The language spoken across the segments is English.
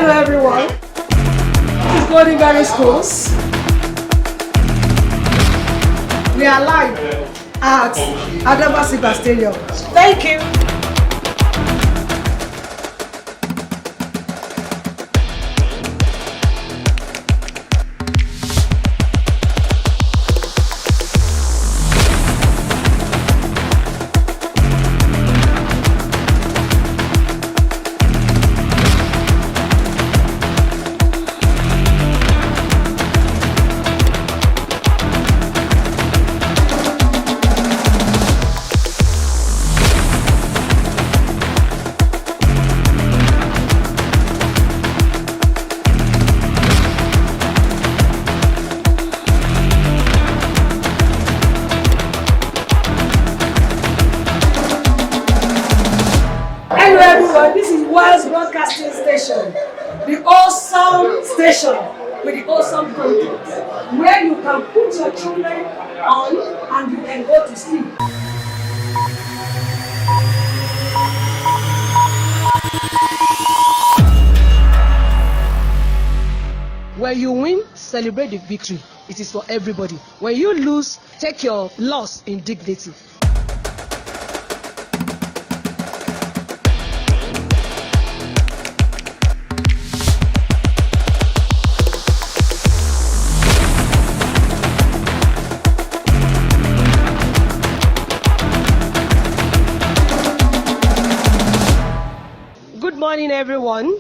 Hello everyone, this is Golden Beryl Schools. We are live at Adama Stadium. Thank you. This is Wales Broadcasting Station, the awesome station with the awesome content, where you can put your children on and you can go to sleep. When you win, celebrate the victory. It is for everybody. When you lose, take your loss in dignity. Good morning, everyone.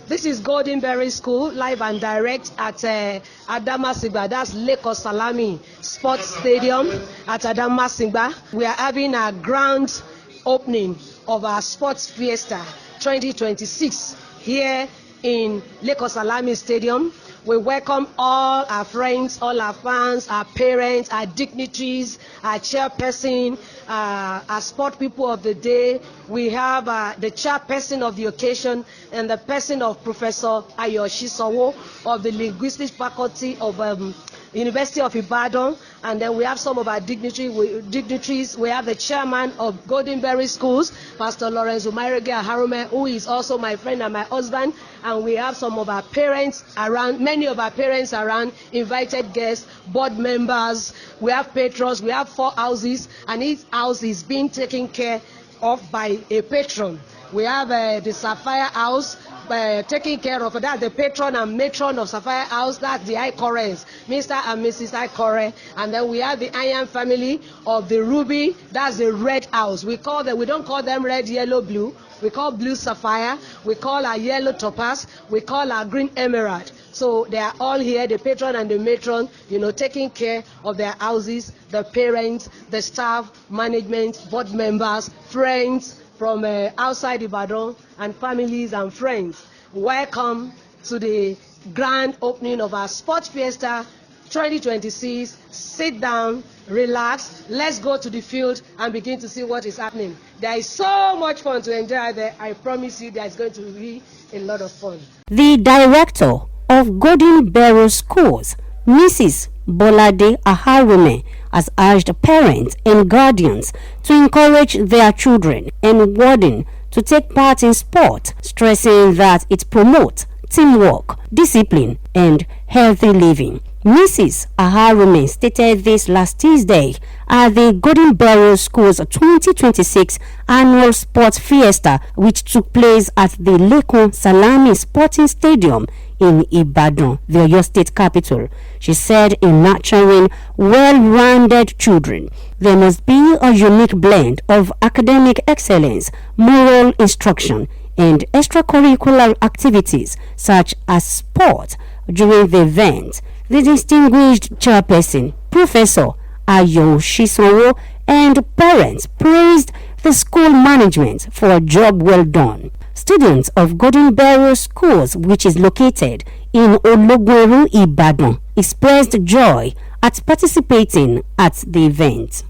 This is Golden Beryl School, live and direct at Adama Sigba. That's Lake Salami Sports Stadium at Adama Sigba. We are having a grand opening of our Sports Fiesta 2026 here in Lake Salami Stadium. We welcome all our friends, all our fans, our parents, our dignitaries, our chairperson, our sport people of the day. We have the chairperson of the occasion and the person of Professor Ayoshi Sowo of the Linguistics Faculty of University of Ibadan, and then we have some of our dignitaries. We have the chairman of Golden Beryl Schools, Pastor Lawrence Umairege Aharume, who is also my friend and my husband, and we have some of our parents around, many of our parents around, invited guests, board members, we have patrons, we have 4 houses, and each house is being taken care of by a patron. We have the Sapphire House, taking care of that, the patron and matron of Sapphire House, that's the Ikores, Mr. and Mrs. Ikore. And then we have the Iron family of the Ruby, that's the Red House. We don't call them red, yellow, blue. We call blue sapphire, we call our yellow topaz, we call our green emerald. So they are all here, the patron and the matron, taking care of their houses, the parents, the staff, management, board members, friends from outside Ibadan, and families and friends. Welcome to the grand opening of our Sports Fiesta 2026. Sit down, relax, let's go to the field and begin to see what is happening. There is so much fun to enjoy there. I promise you there's going to be a lot of fun. The director of Golden Beryl Schools, Mrs. Bolade Aharume, has urged parents and guardians to encourage their children and warden to take part in sport, stressing that it promotes teamwork, discipline, and healthy living. Mrs. Aharume stated this last Tuesday at the Golden Beryl Schools 2026 annual Sports Fiesta, which took place at the Lake Salami Sporting Stadium in Ibadan, the Oyo State capital. She said in nurturing well-rounded children, there must be a unique blend of academic excellence, moral instruction, and extracurricular activities such as sport during the event. The distinguished chairperson, Professor Ayoshi Sowo, and parents praised the school management for a job well done. Students of Golden Beryl Schools, which is located in Ologweru, Ibadan, expressed joy at participating at the event.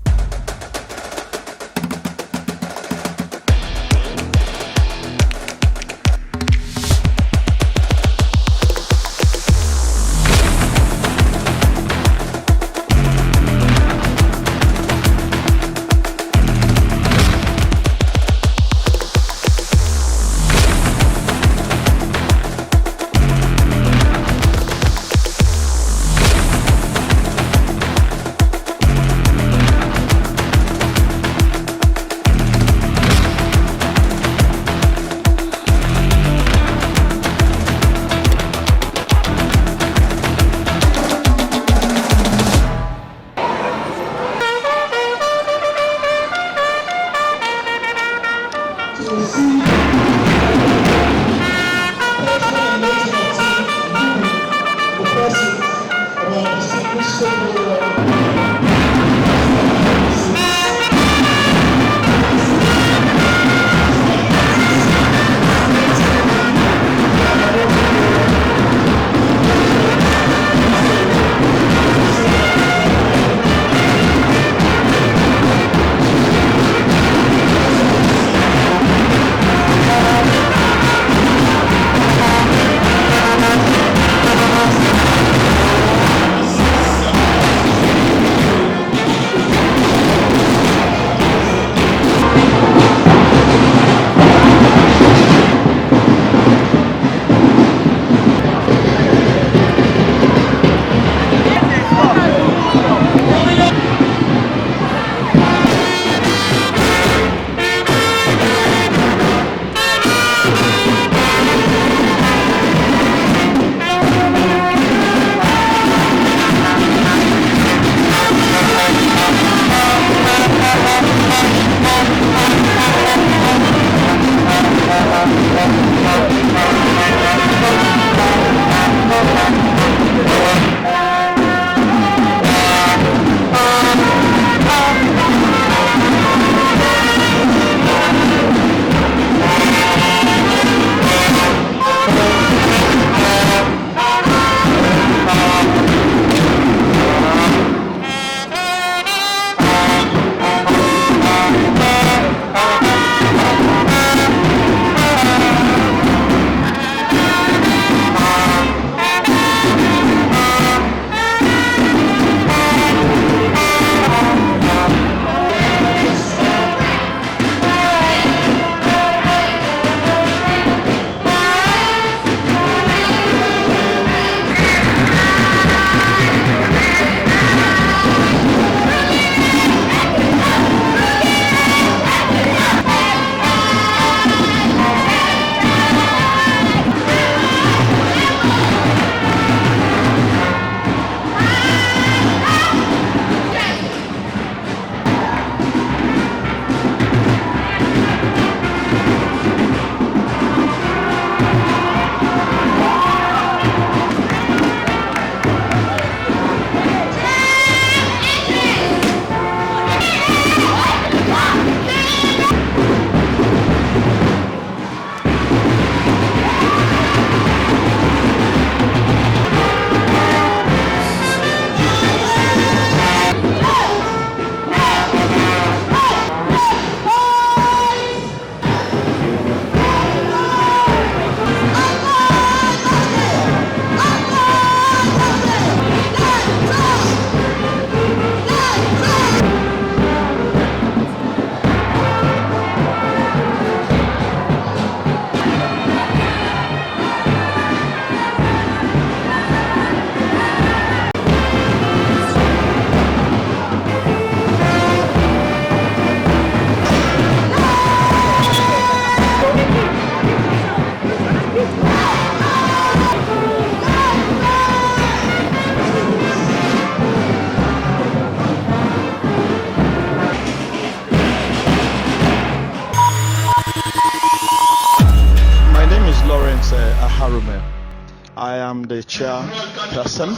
I am the chairperson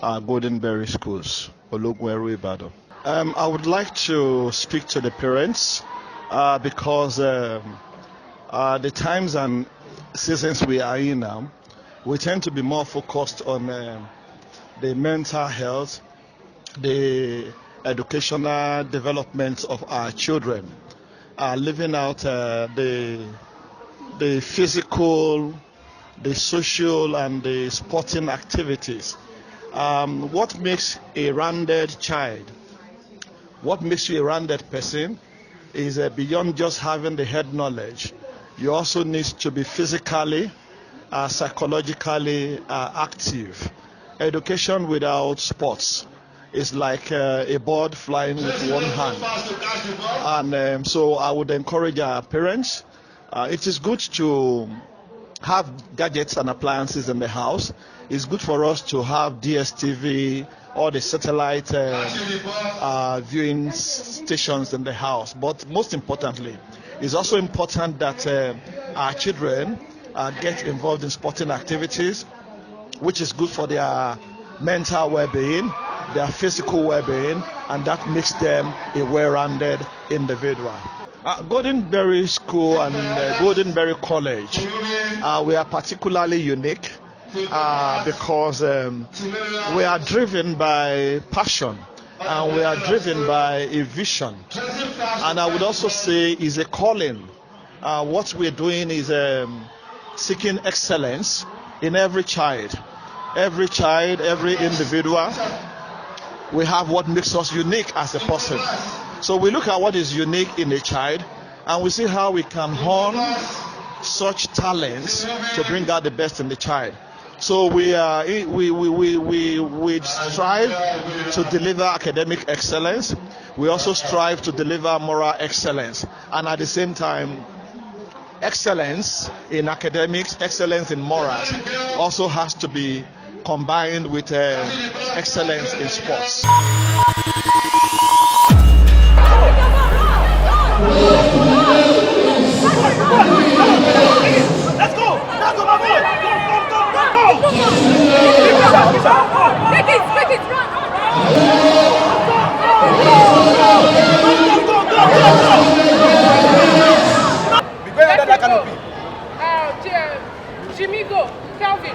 at Golden Beryl Schools, Olugweru, Ibadan. I would like to speak to the parents because the times and seasons we are in now, we tend to be more focused on the mental health, the educational development of our children, living out the physical, the social, and the sporting activities. What makes a rounded child, what makes you a rounded person is beyond just having the head knowledge. You also need to be physically, psychologically active. Education without sports is like a bird flying with one hand. And so I would encourage our parents. It is good to have gadgets and appliances in the house. It's good for us to have DSTV or the satellite viewing stations in the house. But most importantly, it's also important that our children get involved in sporting activities, which is good for their mental well-being, their physical well-being, and that makes them a well-rounded individual. Golden Beryl School and Golden Beryl College, we are particularly unique because we are driven by passion and we are driven by a vision. And I would also say is a calling. What we're doing is seeking excellence in every child. Every child, every individual, we have what makes us unique as a person. So we look at what is unique in a child and we see how we can hone such talents to bring out the best in the child. So we strive to deliver academic excellence. We also strive to deliver moral excellence. And at the same time, excellence in academics, excellence in morals also has to be combined with excellence in sports. Let's go! Let's go, my boy! Go! Make it, run! Go! Be going under that canopy. Cheers! Jimmy, go. Calvin.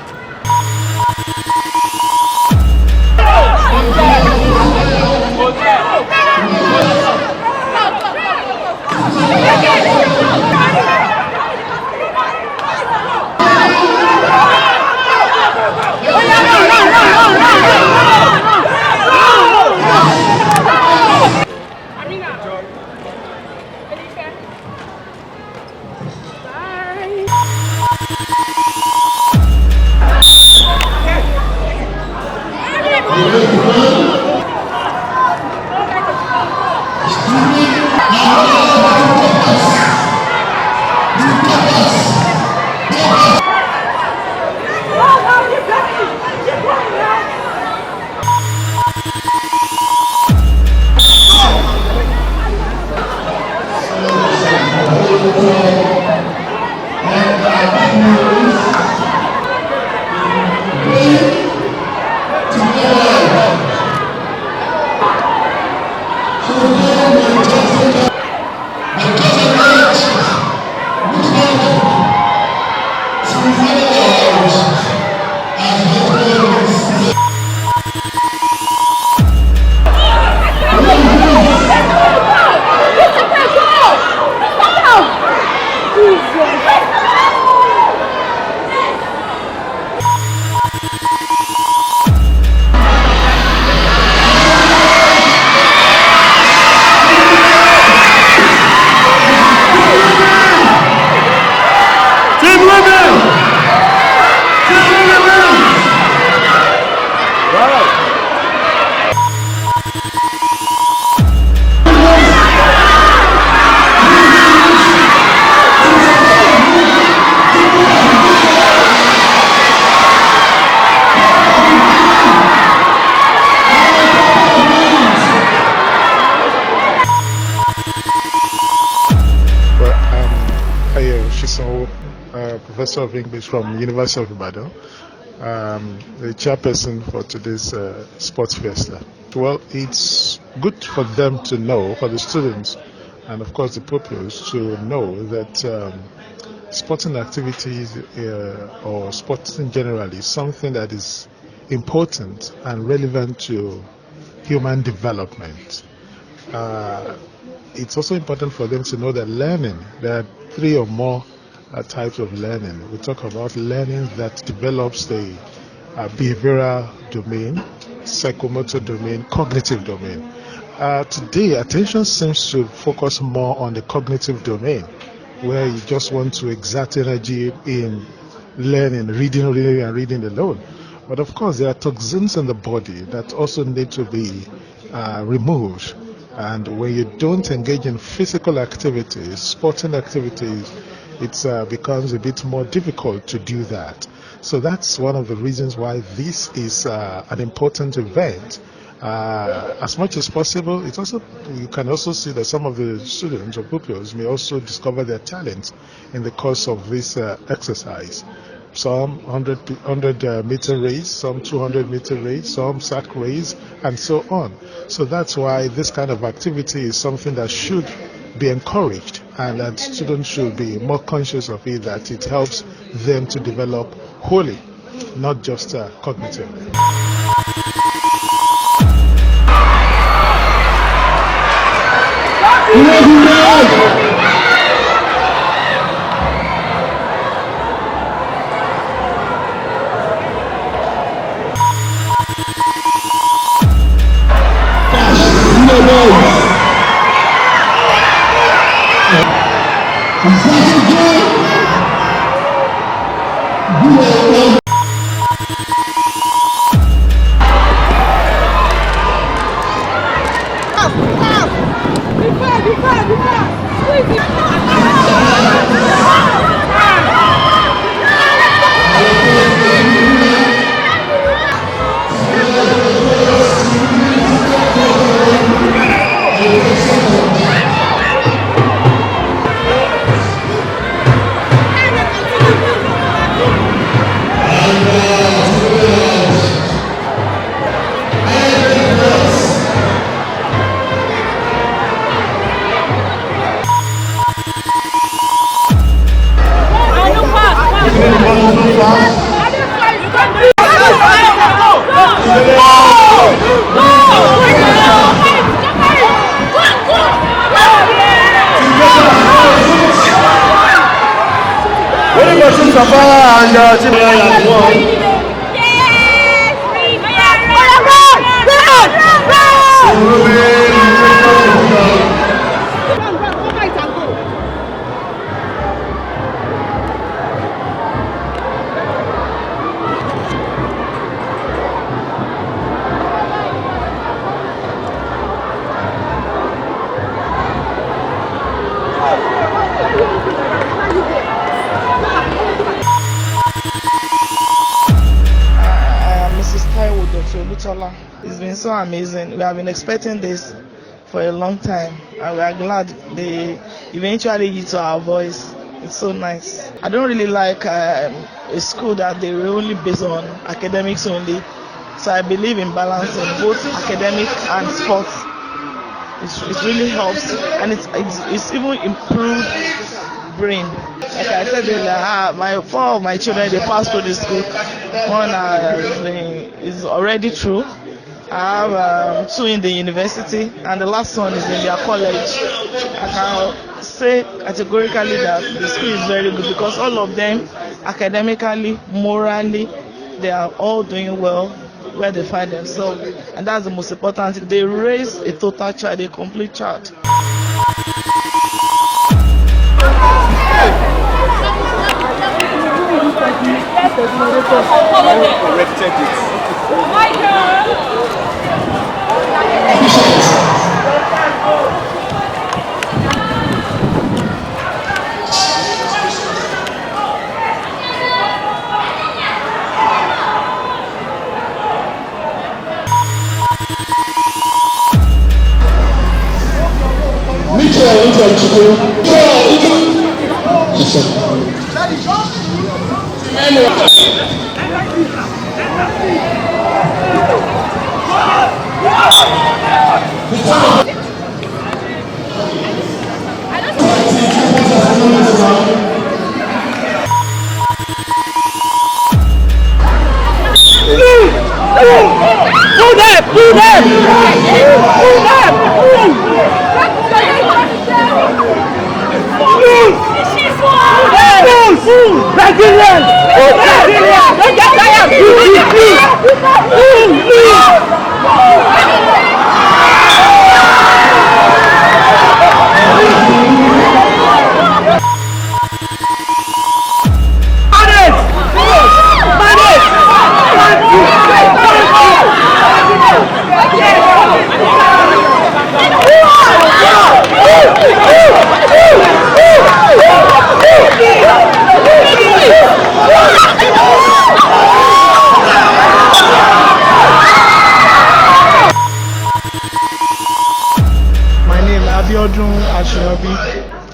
Professor of English from University of Ibadan, the chairperson for today's sports fiesta. Well, it's good for them to know, for the students and of course the pupils to know that sporting activities or sporting generally is something that is important and relevant to human development. It's also important for them to know that learning, there are 3 or more types of learning. We talk about learning that develops the behavioral domain, psychomotor domain, cognitive domain. Today, attention seems to focus more on the cognitive domain, where you just want to exert energy in learning, reading alone. But of course, there are toxins in the body that also need to be removed. And when you don't engage in physical activities, sporting activities, it becomes a bit more difficult to do that. So that's one of the reasons why this is an important event. As much as possible, it's also, you can also see that some of the students or pupils may also discover their talents in the course of this exercise. Some 100 meter race, some 200 meter race, some sack race, and so on. So that's why this kind of activity is something that should be encouraged, and that students should be more conscious of it, that it helps them to develop wholly, not just cognitively. Be fair. It's been so amazing. We have been expecting this for a long time, and we are glad they eventually heed to our voice. It's so nice. I don't really like a school that they only based on academics only, so I believe in balancing both academic and sports. It really helps, and it's even improved brain. Like I said earlier, four of my children, they passed through this school. One is already through. I have two in the university, and the last one is in their college. I can say categorically that the school is very good because all of them, academically, morally, they are all doing well where they find themselves, and that's the most important thing. They raise a total child, a complete child. Corrected it.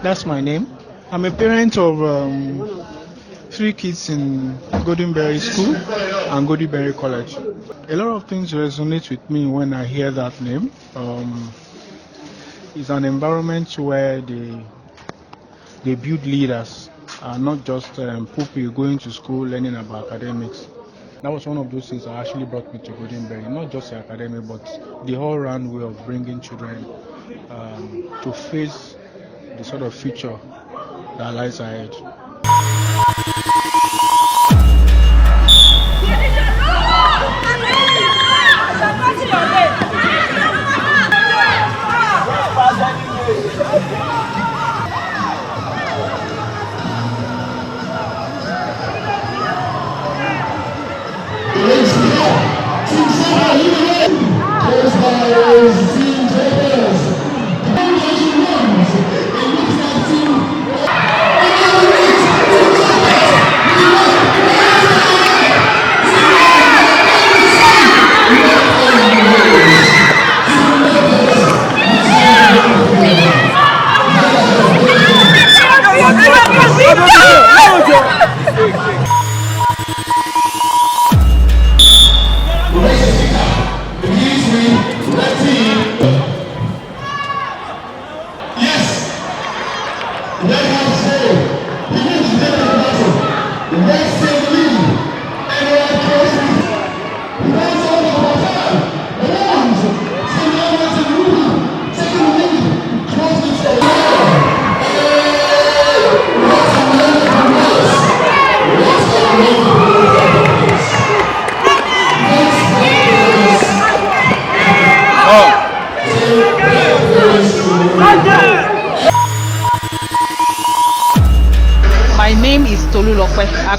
That's my name. I'm a parent of 3 kids in Golden Beryl School and Golden Beryl College. A lot of things resonate with me when I hear that name. It's an environment where they build leaders, not just people going to school learning about academics. That was one of those things that actually brought me to Golden Beryl, not just the academic, but the whole-round way of bringing children to face the sort of future that lies ahead.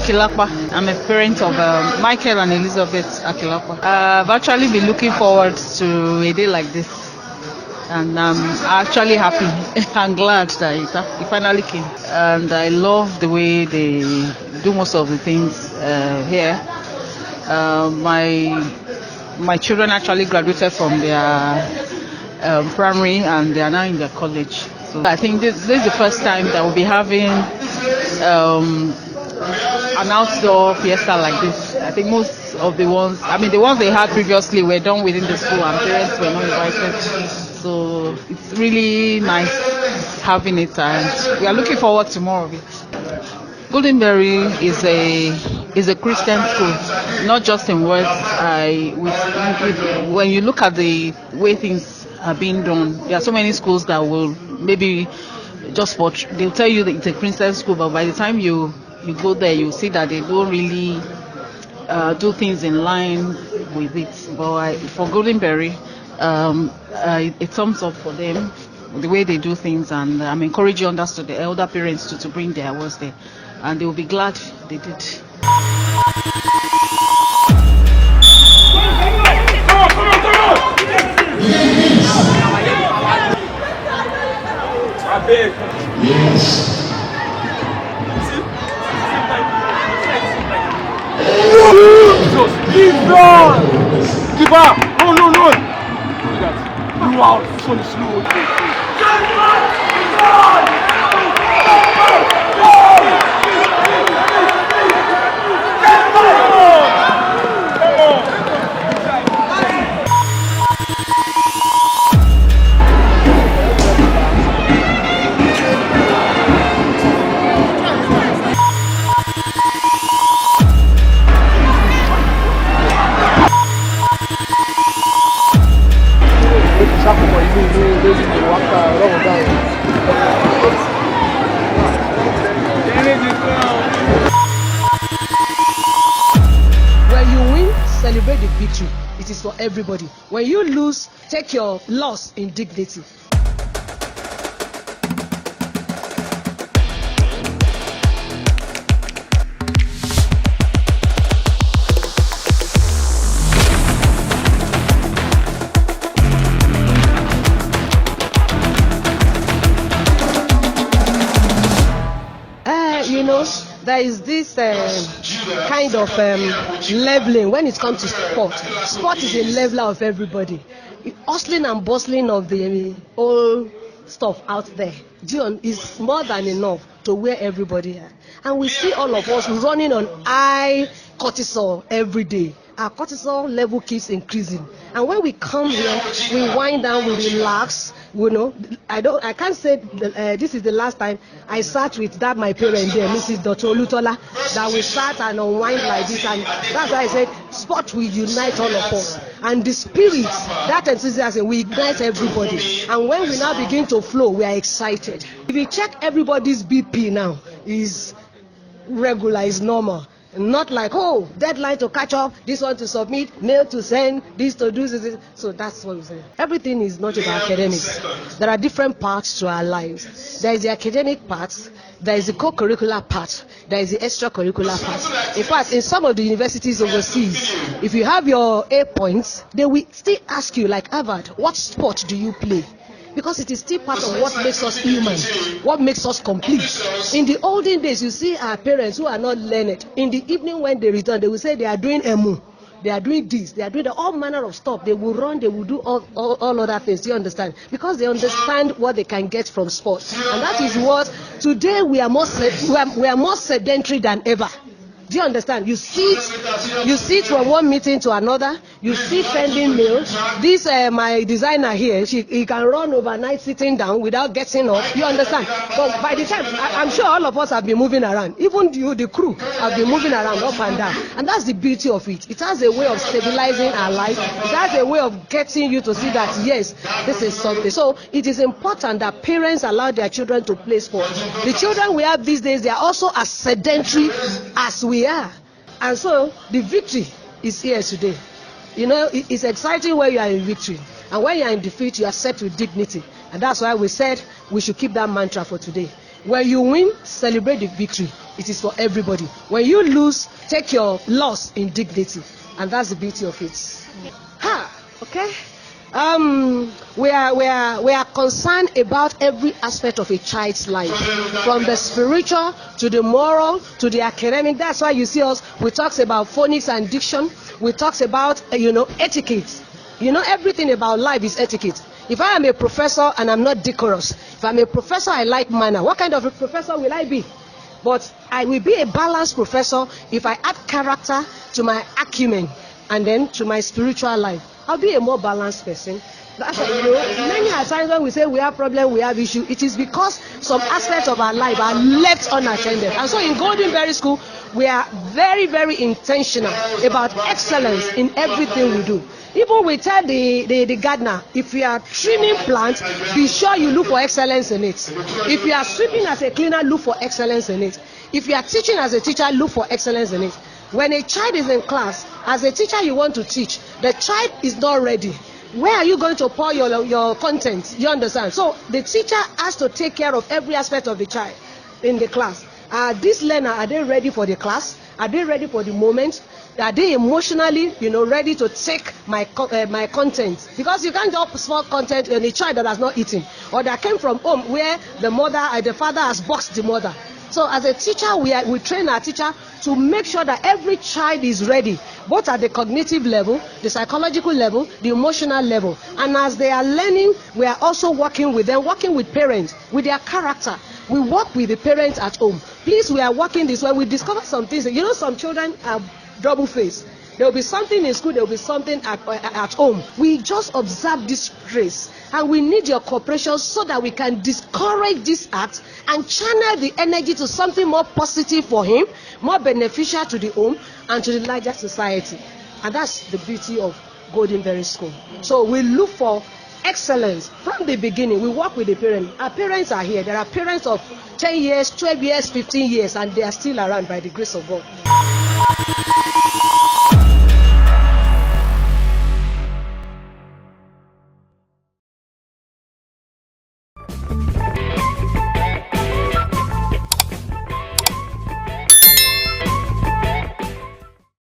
Akilapa. I'm a parent of Michael and Elizabeth Akilapa. I've actually been looking forward to a day like this, and I'm actually happy and glad that it finally came. And I love the way they do most of the things here. My children actually graduated from their primary, and they are now in their college. So I think this is the first time that we'll be having an outdoor fiesta like this. I think most of the ones they had previously were done within the school, and parents were not invited. So it's really nice having it, and we are looking forward to more of it. Golden Beryl is a Christian school, not just in words. When you look at the way things are being done, there are so many schools that will maybe they'll tell you that it's a Christian school, but by the time you go there, you see that they don't really do things in line with it. But for Golden Beryl, it thumbs up for them, the way they do things, and I'm encouraging the elder parents to bring their words there, and they will be glad they did. Yes. Keep on! Keep up! No! Do that. You out. This one is slow. When you win, celebrate the victory. It is for everybody. When you lose, take your loss in dignity. There is this kind of leveling when it comes to sport. Sport is a leveler of everybody. Hustling and bustling of the whole stuff out there is more than enough to wear everybody out. And we see all of us running on high cortisol every day. Our cortisol level keeps increasing, and when we come here, we wind down, we relax. I can't say this is the last time I sat with my parent there, Mrs. Dr. Olutola, that we sat and unwind like this, and that's why I said sport will unite all of us, and the spirit, that enthusiasm, will ignite everybody, and when we now begin to flow, we are excited. If you check everybody's BP now, is regular, is normal. Not like, deadline to catch up, this one to submit, mail to send, this to do this. So that's what we say. Everything is not about academics. There are different parts to our lives. There is the academic part, there is the co-curricular part, there is the extracurricular part. In fact, in some of the universities overseas, if you have your A points, they will still ask you, like Harvard, what sport do you play? Because it is still part of what makes us human, what makes us complete. In the olden days, you see our parents who are not learned. In the evening when they return, they will say they are doing EMU, they are doing this, they are doing all manner of stuff. They will run, they will do all other things. Do you understand? Because they understand what they can get from sports. And that is what, today we are more sedentary than ever. Do you understand? You sit from one meeting to another. You see sending mails. This my designer here, he can run overnight sitting down without getting up. You understand? But by the time, I'm sure all of us have been moving around. Even you, the crew, have been moving around up and down. And that's the beauty of it. It has a way of stabilizing our life. It has a way of getting you to see that, yes, this is something. So it is important that parents allow their children to play sports. The children we have these days, they are also as sedentary as we are. And so the victory is here today. It's exciting when you are in victory, and when you are in defeat, you are set with dignity. And that's why we said we should keep that mantra for today. When you win, celebrate the victory. it is for everybody. When you lose, take your loss in dignity, and that's the beauty of it. Okay. We are concerned about every aspect of a child's life, from the spiritual to the moral to the academic. That's why you see us. We talk about phonics and diction. We talk about etiquette. Everything about life is etiquette. If I am a professor and I'm not decorous, if I'm a professor I like manner, what kind of a professor will I be? But I will be a balanced professor if I add character to my acumen and then to my spiritual life. I'll be a more balanced person. That's why, many times when we say we have problem, we have issue, it is because some aspects of our life are left unattended. And so in Golden Berry School, we are very, very intentional about excellence in everything we do. Even we tell the gardener, if you are trimming plants, be sure you look for excellence in it. If you are sweeping as a cleaner, look for excellence in it. If you are teaching as a teacher, look for excellence in it. When a child is in class, as a teacher you want to teach, the child is not ready. Where are you going to pour your content? You understand? So the teacher has to take care of every aspect of the child in the class. This learner, are they ready for the class? Are they ready for the moment? Are they emotionally, ready to take my content? Because you can't just small content in a child that has not eaten, or that came from home where the father has boxed the mother. So as a teacher, we train our teacher to make sure that every child is ready, both at the cognitive level, the psychological level, the emotional level. And as they are learning, we are also working with them, working with parents, with their character. We work with the parents at home. Please, we are working this way. We discover some things. Some children are double-faced. There will be something in school, there will be something at home. We just observe this trace, and we need your cooperation so that we can discourage this act and channel the energy to something more positive for him, more beneficial to the home and to the larger society. And that's the beauty of Golden Berry School. So we look for excellence from the beginning. We work with the parents. Our parents are here. There are parents of 10 years, 12 years, 15 years, and they are still around by the grace of God.